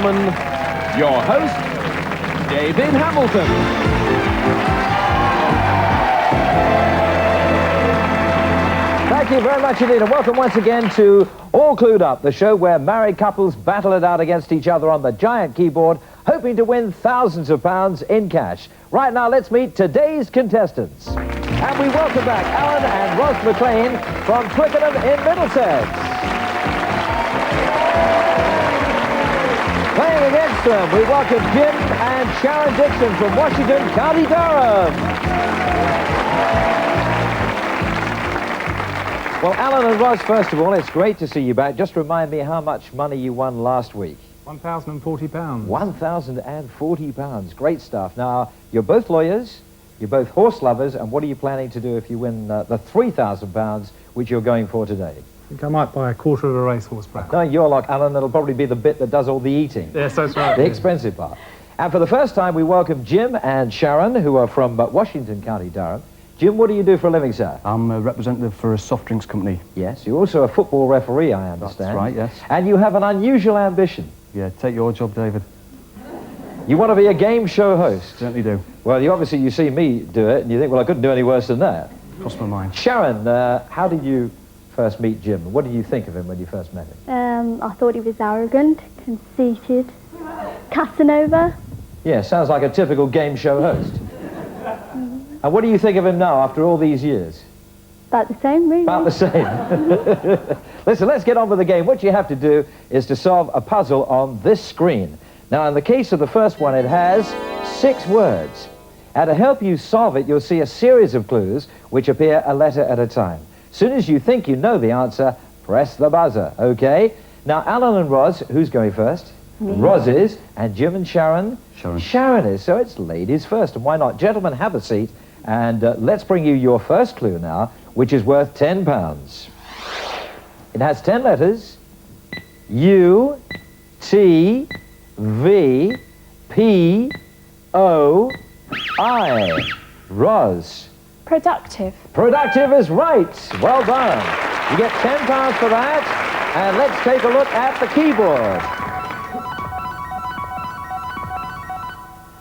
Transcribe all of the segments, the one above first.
gentlemen, your host, David Hamilton. Thank you very much indeed, and welcome once again to All Clued Up, the show where married couples battle it out against each other on the giant keyboard, hoping to win thousands of pounds in cash. Right now, let's meet today's contestants. And we welcome back Alan and Ros McLean from Twickenham in Middlesex. Playing against them, we welcome Jim and Sharon Dixon from Washington, County Durham. Well, Alan and Ros, first of all, it's great to see you back. Just remind me how much money you won last week. £1,040. £1,040. Great stuff. Now, you're both lawyers, you're both horse lovers, and what are you planning to do if you win the £3,000 which you're going for today? I think I might buy a quarter of a racehorse, perhaps. No, you're like Alan, it'll probably be the bit that does all the eating. Yes, that's right. The expensive part. And for the first time, we welcome Jim and Sharon, who are from Washington, County Durham. Jim, what do you do for a living, sir? I'm a representative for a soft drinks company. Yes, you're also a football referee, I understand. That's right, yes. And you have an unusual ambition. Yeah, take your job, David. You want to be a game show host? Certainly do. Well, you obviously see me do it, and you think, well, I couldn't do any worse than that. Cross my mind. Sharon, how did you first meet Jim? What did you think of him when you first met him? I thought he was arrogant, conceited, Casanova. Yeah, sounds like a typical game show host. And what do you think of him now after all these years? About the same, really. About the same. Listen, let's get on with the game. What you have to do is to solve a puzzle on this screen. Now, in the case of the first one, it has 6 words. And to help you solve it, you'll see a series of clues which appear a letter at a time. As soon as you think you know the answer, press the buzzer, okay? Now, Alan and Ros, who's going first? Me. Ros is, and Jim and Sharon? Sharon. Sharon is, so it's ladies first, and why not? Gentlemen, have a seat, and let's bring you your first clue now, which is worth £10. It has 10 letters. U, T, V, P, O, I. Ros. Productive. Productive is right. Well done. You get £10 for that. And let's take a look at the keyboard.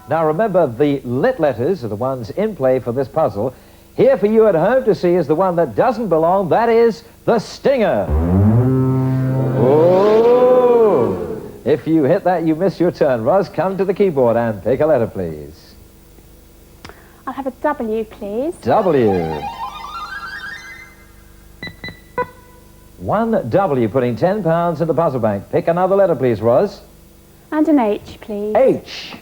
Now remember, the lit letters are the ones in play for this puzzle. Here for you at home to see is the one that doesn't belong. That is the stinger. Oh! If you hit that, you miss your turn. Ros, come to the keyboard and pick a letter, please. I'll have a W, please. W. 1 W, putting £10 in the puzzle bank. Pick another letter, please, Ros. And an H, please. H.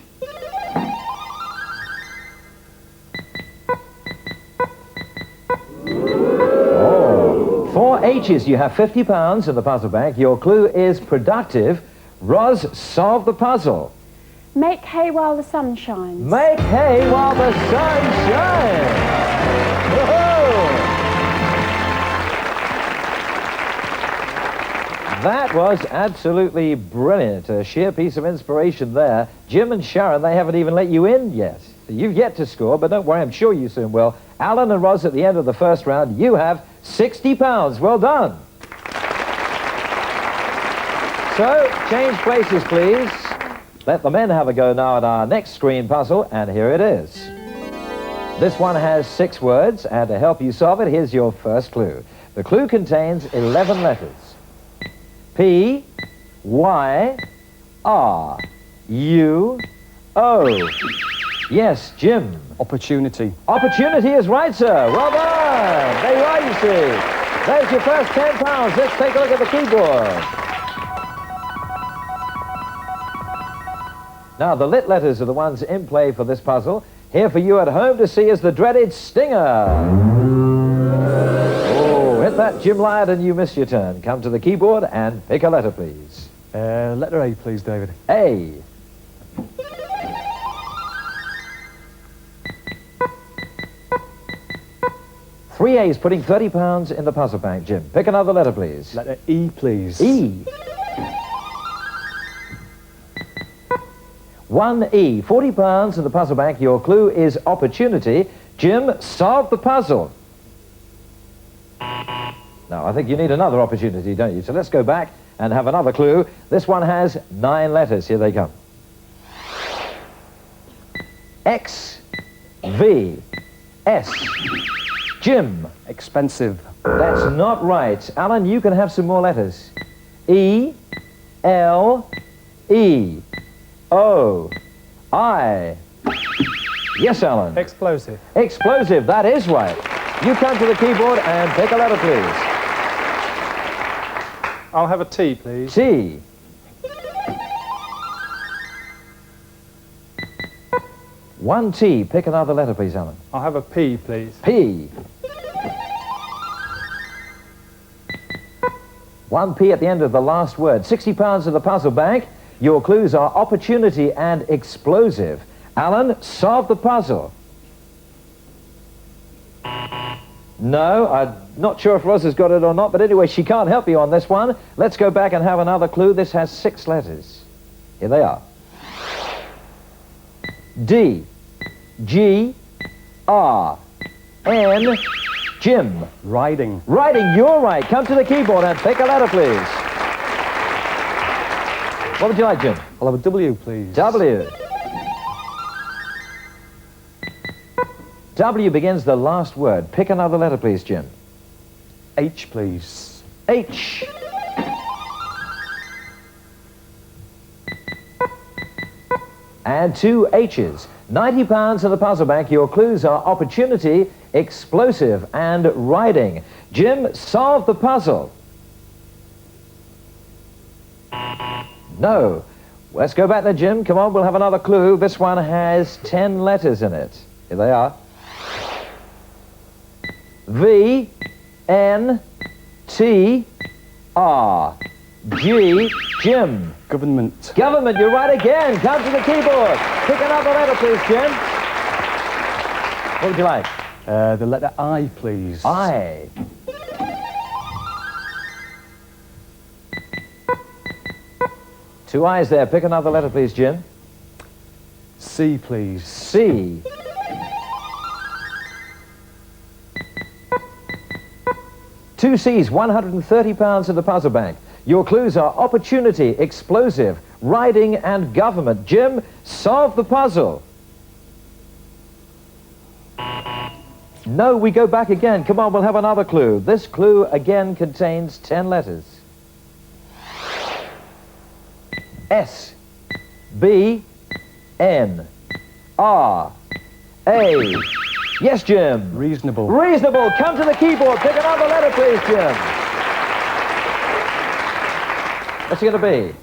Oh, 4 H's. You have £50 in the puzzle bank. Your clue is productive. Ros, solve the puzzle. Make hay while the sun shines. Make hay while the sun shines. Whoa. That was absolutely brilliant. A sheer piece of inspiration there. Jim and Sharon, they haven't even let you in yet. You've yet to score, but don't worry, I'm sure you soon will. Alan and Ros, at the end of the first round, you have £60. Well done. So, change places, please. Let the men have a go now at our next screen puzzle, and here it is. This one has 6 words, and to help you solve it, here's your first clue. The clue contains 11 letters. P, Y, R, U, O. Yes, Jim. Opportunity. Opportunity is right, sir. Well done. There you are, you see. There's your first £10. Let's take a look at the keyboard. Now, the lit letters are the ones in play for this puzzle. Here for you at home to see is the dreaded stinger. Oh, hit that, Jim Lyad, and you miss your turn. Come to the keyboard and pick a letter, please. Letter A, please, David. A. Three A's, putting £30 in the puzzle bank, Jim. Pick another letter, please. Letter E, please. E. 1 E, £40 in the puzzle bank. Your clue is opportunity. Jim, solve the puzzle. Now, I think you need another opportunity, don't you? So let's go back and have another clue. This one has 9 letters. Here they come. X, V, S. Jim. Expensive. That's not right. Alan, you can have some more letters. E, L, E, O, I. Yes, Alan. Explosive. Explosive, that is right. You come to the keyboard and pick a letter, please. I'll have a T, please. T. One T. Pick another letter, please, Alan. I'll have a P, please. P. One P at the end of the last word. £60 to the puzzle bank. Your clues are opportunity and explosive. Alan, solve the puzzle. No, I'm not sure if Roz has got it or not, but anyway, she can't help you on this one. Let's go back and have another clue. This has 6 letters. Here they are. D, G, R, N, Jim. Riding. Riding, you're right. Come to the keyboard and pick a letter, please. What would you like, Jim? I'll have a W, please. W. W begins the last word. Pick another letter, please, Jim. H, please. H. And 2 H's. £90 to the puzzle bank. Your clues are opportunity, explosive, and riding. Jim, solve the puzzle. No. Let's go back there, Jim. Come on, we'll have another clue. This one has 10 letters in it. Here they are. V, N, T, R, G, Jim. Government. Government, you're right again. Come to the keyboard. Pick another letter, please, Jim. What would you like? The letter I, please. I. Two I's there. Pick another letter, please, Jim. C, please. C. Two C's, £130 to the puzzle bank. Your clues are opportunity, explosive, riding, and government. Jim, solve the puzzle. No, we go back again. Come on, we'll have another clue. This clue again contains 10 letters. S, B, N, R, A. Yes, Jim. Reasonable. Reasonable. Come to the keyboard. Pick another letter, please, Jim. What's it going to be?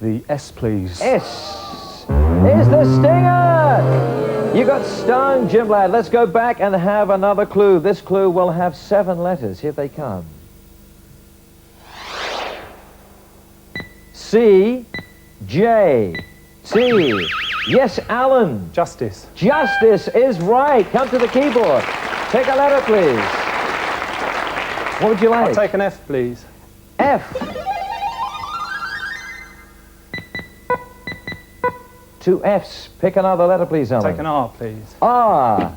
The S, please. S is the stinger. You got stung, Jim lad. Let's go back and have another clue. This clue will have 7 letters. Here they come. C, J, T. Yes, Alan. Justice. Justice is right. Come to the keyboard. Take a letter, please. What would you like? I'll take an F, please. F. 2 F's. Pick another letter, please, Alan. Take an R, please. R.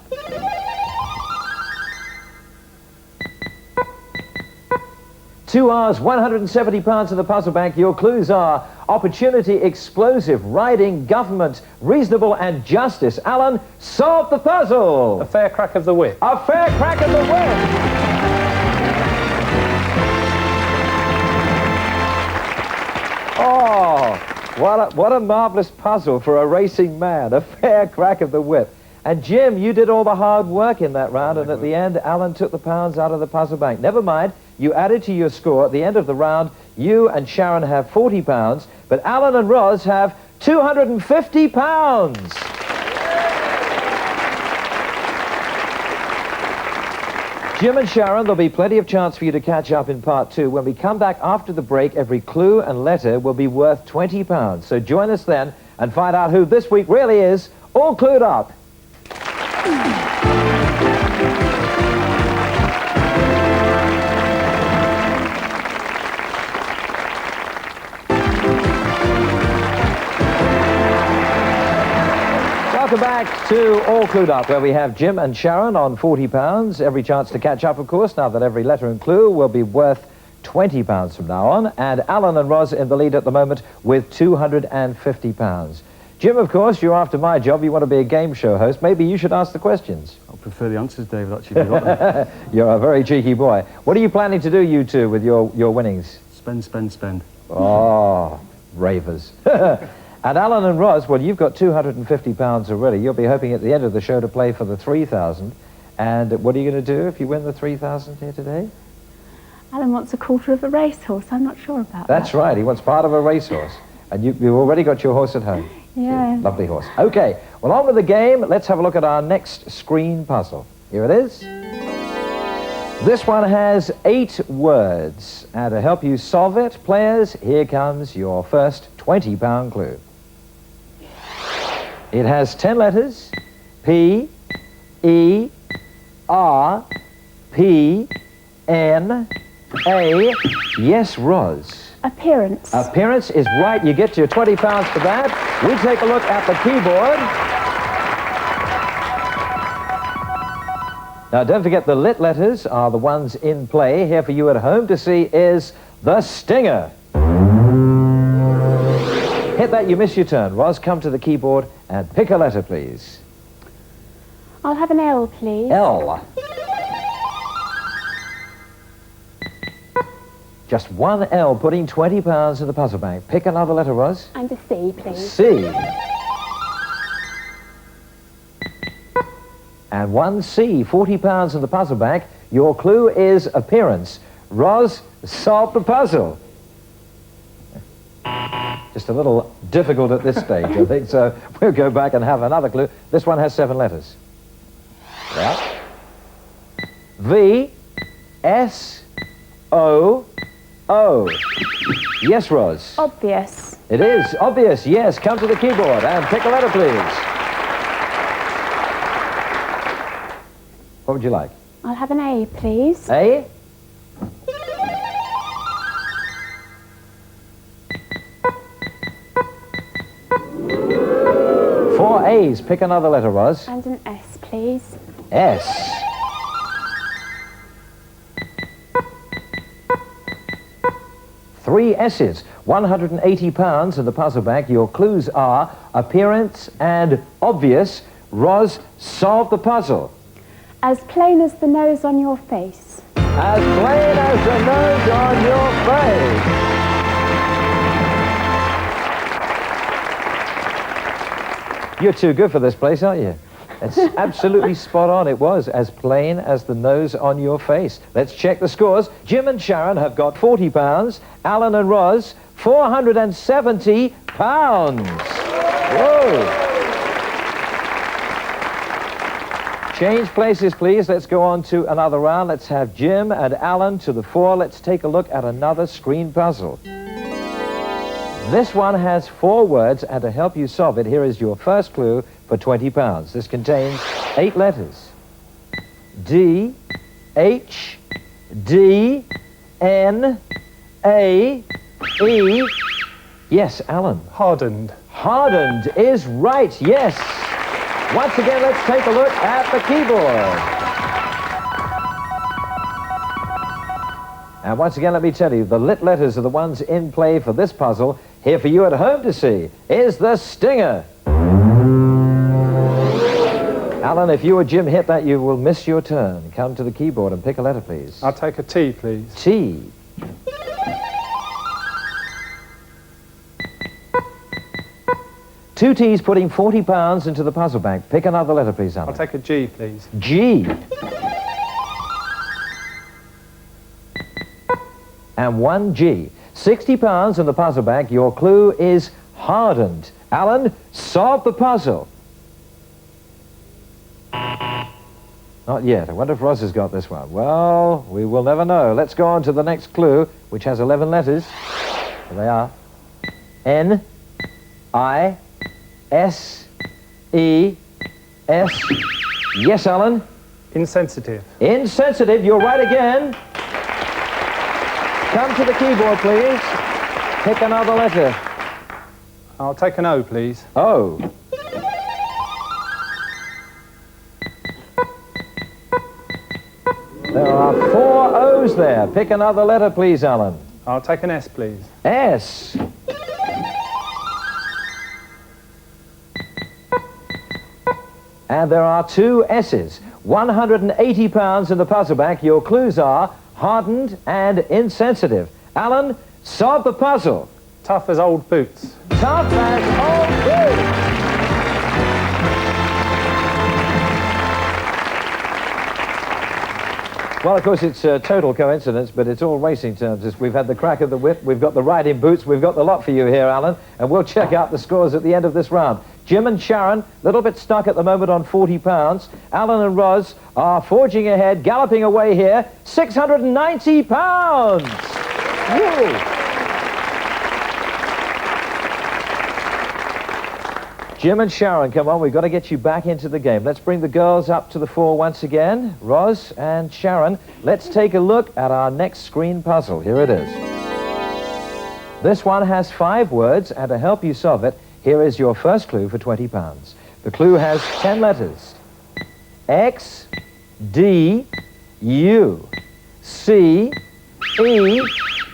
Two R's, £170 to the puzzle bank. Your clues are opportunity, explosive, riding, government, reasonable, and justice. Alan, solve the puzzle. A fair crack of the whip. A fair crack of the whip. Oh, what a marvellous puzzle for a racing man. A fair crack of the whip. And Jim, you did all the hard work in that round, and at the end, Alan took the pounds out of the puzzle bank. Never mind, you added to your score. At the end of the round, you and Sharon have £40, but Alan and Roz have £250. Jim and Sharon, there'll be plenty of chance for you to catch up in part 2. When we come back after the break, every clue and letter will be worth £20. So join us then and find out who this week really is all clued up. Welcome back to All Clued Up, where we have Jim and Sharon on £40. Every chance to catch up, of course, now that every letter and clue will be worth £20 from now on, and Alan and Roz in the lead at the moment with £250. Jim, of course, you're after my job. You want to be a game show host. Maybe you should ask the questions. I prefer the answers, David, actually. If you got them. You're a very cheeky boy. What are you planning to do, you two, with your winnings? Spend, spend, spend. Oh, ravers. And Alan and Roz, well, you've got £250 already. You'll be hoping at the end of the show to play for the 3,000. And what are you going to do if you win the 3,000 here today? Alan wants a quarter of a racehorse. I'm not sure about that. That's right. He wants part of a racehorse. And you've already got your horse at home. Yeah. Lovely horse. Okay, well, on with the game. Let's have a look at our next screen puzzle. Here it is. This one has 8 words. And to help you solve it, players, here comes your first £20 clue. It has 10 letters. P, E, R, P, N, A. Yes, Roz. Appearance. Appearance is right. You get your £20 for that. We take a look at the keyboard. Now, don't forget the lit letters are the ones in play. Here for you at home to see is the stinger. Hit that, you miss your turn. Roz, come to the keyboard and pick a letter, please. I'll have an L, please. L. Just one L, putting £20 in the puzzle bank. Pick another letter, Roz. And a C, please. C. And one C, £40 in the puzzle bank. Your clue is appearance. Roz, solve the puzzle. Just a little difficult at this stage, I think, so we'll go back and have another clue. This one has 7 letters. Yeah. V, S, O, O. Yes, Roz. Obvious. It is obvious, yes. Come to the keyboard and pick a letter, please. What would you like? I'll have an A, please. A? Four A's. Pick another letter, Roz. And an S, please. S. Three S's. £180 in the puzzle bank. Your clues are appearance and obvious. Roz, solve the puzzle. As plain as the nose on your face. As plain as the nose on your face. You're too good for this place, aren't you? It's absolutely spot on. It was as plain as the nose on your face. Let's check the scores. Jim and Sharon have got £40. Alan and Roz, £470. Whoa! Change places, please. Let's go on to another round. Let's have Jim and Alan to the fore. Let's take a look at another screen puzzle. This one has 4 words, and to help you solve it, here is your first clue for £20. This contains 8 letters. D, H, D, N, A, E. Yes, Alan. Hardened. Hardened is right, yes. Once again, let's take a look at the keyboard. And once again, let me tell you, the lit letters are the ones in play for this puzzle. Here for you at home to see is the stinger. Alan, if you or Jim hit that, you will miss your turn. Come to the keyboard and pick a letter, please. I'll take a T, please. T. Two T's putting £40 into the puzzle bank. Pick another letter, please, Alan. I'll take a G, please. G. And one G. £60 in the puzzle bank. Your clue is hardened. Alan, solve the puzzle. Not yet. I wonder if Roz has got this one. Well, we will never know. Let's go on to the next clue, which has 11 letters. Here they are. N, I, S, E, S. Yes, Alan? Insensitive. Insensitive. You're right again. Come to the keyboard, please. Pick another letter. I'll take an O, please. O. There are 4 O's there. Pick another letter, please, Alan. I'll take an S, please. S. And there are two S's. 180 pounds in the puzzle bank. Your clues are hardened and insensitive. Alan, solve the puzzle. Tough as old boots. Tough as old boots. Well, of course, it's a total coincidence, but it's all racing terms. We've had the crack of the whip, we've got the riding boots, we've got the lot for you here, Alan, and we'll check out the scores at the end of this round. Jim and Sharon, a little bit stuck at the moment on 40 pounds. Alan and Roz are forging ahead, galloping away here. 690 pounds! Woo! Jim and Sharon, come on, we've got to get you back into the game. Let's bring the girls up to the fore once again. Roz and Sharon, let's take a look at our next screen puzzle. Here it is. This one has 5 words, and to help you solve it, here is your first clue for 20 pounds. The clue has 10 letters. X, D, U, C, E.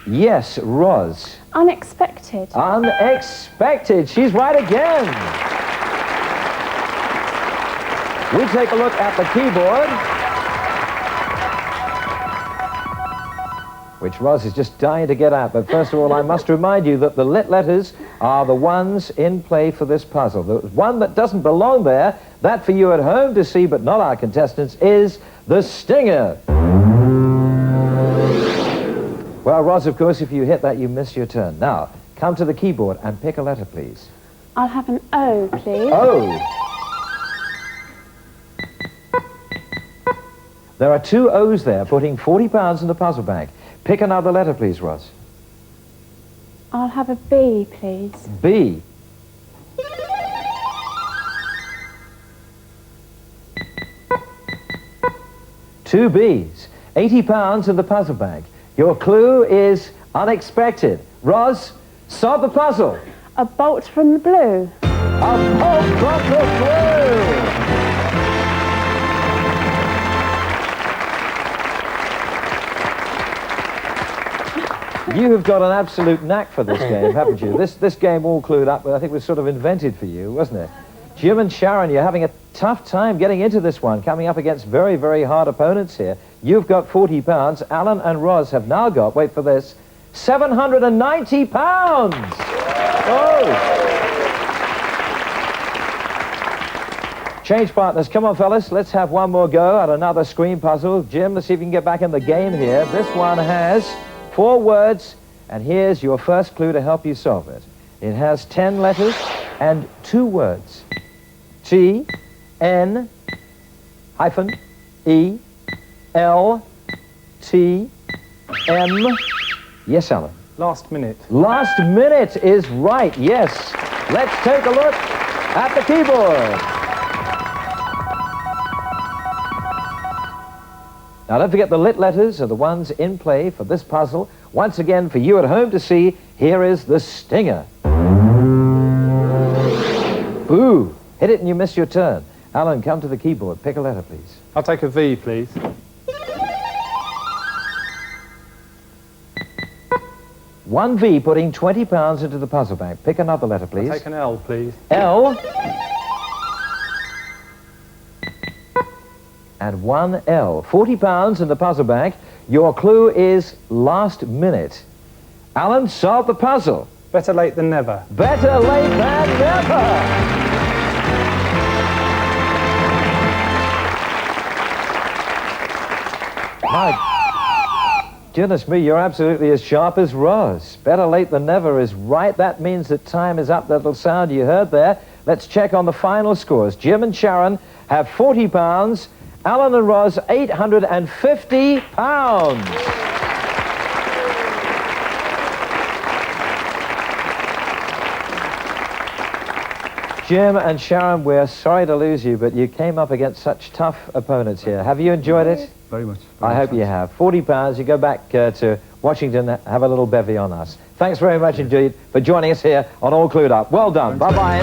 Yes, Roz. Unexpected. Unexpected. She's right again. We take a look at the keyboard, which Roz is just dying to get at. But first of all, I must remind you that the lit letters are the ones in play for this puzzle. The one that doesn't belong there, that for you at home to see, but not our contestants, is the stinger. Well, Roz, of course, if you hit that, you miss your turn. Now, come to the keyboard and pick a letter, please. I'll have an O, please. O. There are 2 O's there, putting 40 pounds in the puzzle bank. Pick another letter, please, Roz. I'll have a B, please. B. Two B's. 80 pounds in the puzzle bank. Your clue is unexpected. Roz, solve the puzzle. A bolt from the blue. A bolt from the blue. You have got an absolute knack for this game, haven't you? This game all clued up, I think was sort of invented for you, wasn't it? Jim and Sharon, you're having a tough time getting into this one, coming up against very, very hard opponents here. You've got 40 pounds. Alan and Roz have now got, wait for this, 790 pounds! Oh! Change partners. Come on, fellas. Let's have one more go at another screen puzzle. Jim, let's see if you can get back in the game here. This one has 4 words, and here's your first clue to help you solve it. It has 10 letters and 2 words. T, N, hyphen, E, L, T, M. Yes, Alan. Last minute. Last minute is right, yes. Let's take a look at the keyboard. Now, don't forget the lit letters are the ones in play for this puzzle. Once again, for you at home to see, here is the stinger. Boo! Hit it and you miss your turn. Alan, come to the keyboard. Pick a letter, please. I'll take a V, please. One V, putting 20 pounds into the puzzle bank. Pick another letter, please. I'll take an L, please. L. And 1 L. 40 pounds in the puzzle bank. Your clue is last minute. Alan, solve the puzzle. Better late than never. Better late than never. My goodness me, you're absolutely as sharp as Roz. Better late than never is right. That means that time is up. That little sound you heard there. Let's check on the final scores. Jim and Sharon have 40 pounds. Alan and Roz, 850 pounds. Jim and Sharon, we're sorry to lose you, but you came up against such tough opponents here. Have you enjoyed it? Very much. I hope you have. 40 pounds, you go back to Washington, have a little bevy on us. Thanks very much indeed for joining us here on All Clued Up. Well done. Bye-bye.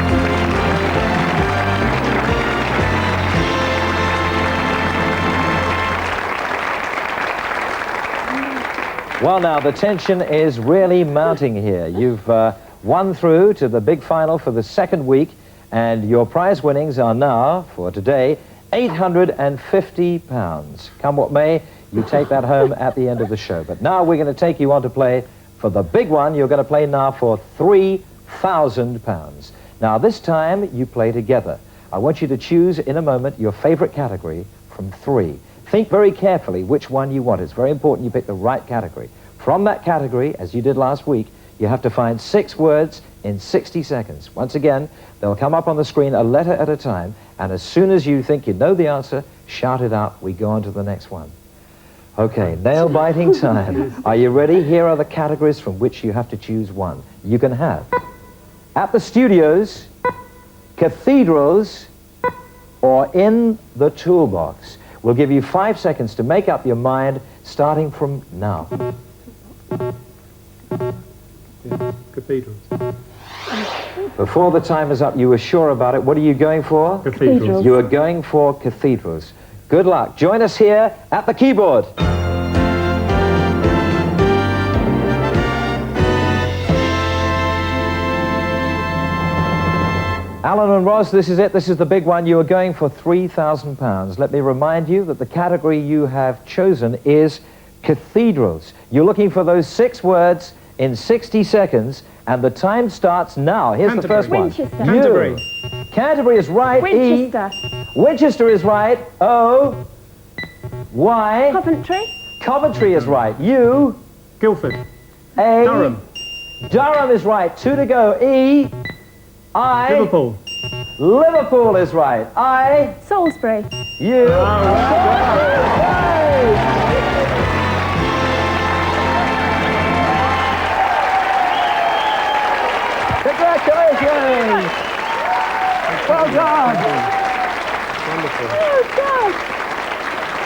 Well, now, the tension is really mounting here. You've won through to the big final for the second week, and your prize winnings are now, for today, £850. Come what may, you take that home at the end of the show. But now we're going to take you on to play for the big one. You're going to play now for £3,000. Now, this time, you play together. I want you to choose in a moment your favorite category from 3. Think very carefully which one you want. It's very important you pick the right category. From that category, as you did last week, you have to find 6 words in 60 seconds. Once again, they'll come up on the screen a letter at a time, and as soon as you think you know the answer, shout it out. We go on to the next one. Okay, nail-biting time. Are you ready? Here are the categories from which you have to choose one. You can have at the studios, cathedrals, or in the toolbox. We'll give you 5 seconds to make up your mind, starting from now. Cathedrals. Before the time is up, you were sure about it. What are you going for? Cathedrals. You are going for cathedrals. Good luck. Join us here at the keyboard. Alan and Ross, this is it. This is the big one. You are going for £3,000. Let me remind you that the category you have chosen is cathedrals. You're looking for those 6 words in 60 seconds, and the time starts now. Here's the first one. Winchester. Canterbury. Canterbury is right. Winchester. Winchester is right. O. Y. Coventry. Coventry is right. U. Guildford. A. Durham. Durham is right. 2 to go. E. I. Liverpool. Liverpool is right. I. Salisbury. You. Congratulations! Well done! Wonderful.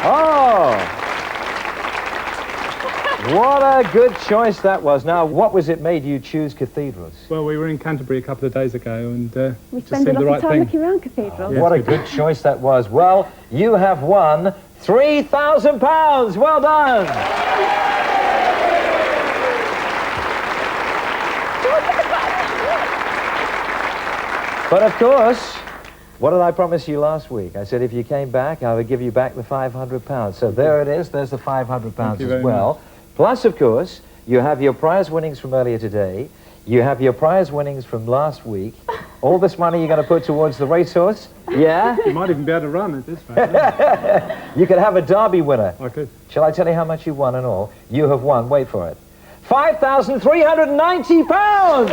Oh! What a good choice that was. Now, what was it made you choose cathedrals? Well, we were in Canterbury a couple of days ago, and We just spend a seemed the lot right of time thing. looking around cathedrals. Yeah. What a good choice that was. Well, you have won £3,000. Well done! But of course, what did I promise you last week? I said if you came back, I would give you back the £500. So there it is. There's the £500 you as very well. Plus, of course, you have your prize winnings from earlier today. You have your prize winnings from last week. All this money you're going to put towards the racehorse. Yeah? You might even be able to run at this rate. You could have a derby winner. I could. Shall I tell you how much you won and all? You have won, wait for it, £5,390!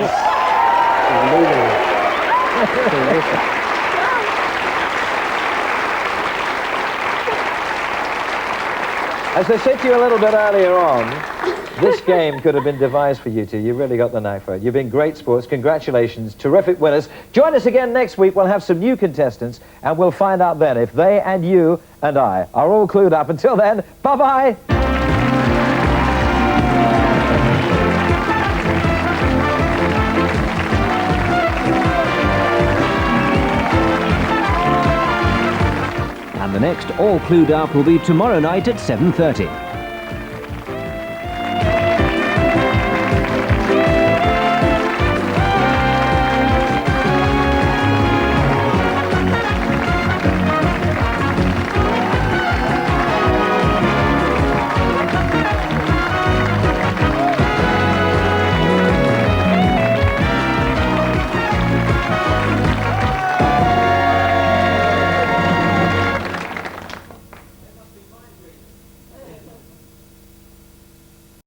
As I said to you a little bit earlier on, this game could have been devised for you two. You really got the knack for it. You've been great sports. Congratulations. Terrific winners. Join us again next week. We'll have some new contestants, and we'll find out then if they and you and I are all clued up. Until then, bye-bye. And the next All Clued Up will be tomorrow night at 7:30.